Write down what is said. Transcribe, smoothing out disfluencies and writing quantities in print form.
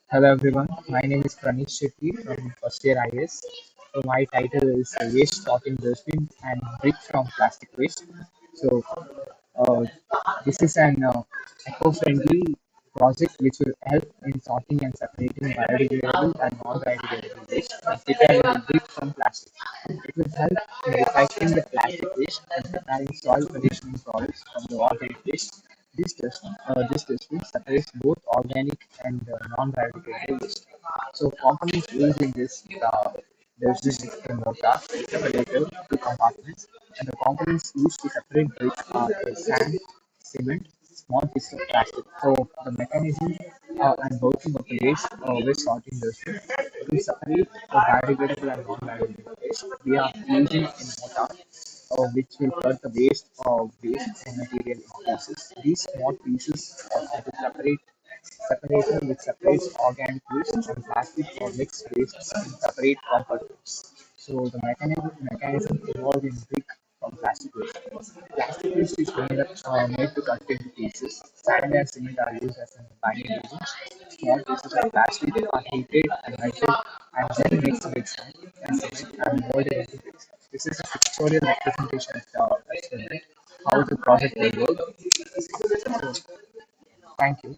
Hello everyone, my name is Praneesh from first year IS. So my title is Waste Sorting Dustbin and Brick from Plastic Waste. So uh, this is an eco-friendly project which will help in sorting and separating biodegradable and non-biodegradable waste and preparing brick from plastic. It will help in recycling the plastic waste and preparing soil conditioning products from the organic waste. This dustbin separates both organic and non-biodegradable waste. So components used in this there's this a motor, separator, two compartments, and the components used to separate bricks are a sand, cement, small pieces of plastic. So the mechanism and working of the waste sorting industry to separate the biodegradable and non-biodegradable waste. We are using a motor which will cut the waste material in pieces. These small pieces will separator which separates organic waste from plastic or mixed waste in separate compartments. So the mechanism involved in brick from plastic waste. Plastic waste is made to cut into pieces. Sand and cement are used as a binding agents. Small pieces of plastic are heated and melted and then mixed with sand and cement and molded into bricks. This is a pictorial representation of the experiment, how the project will work. So, thank you.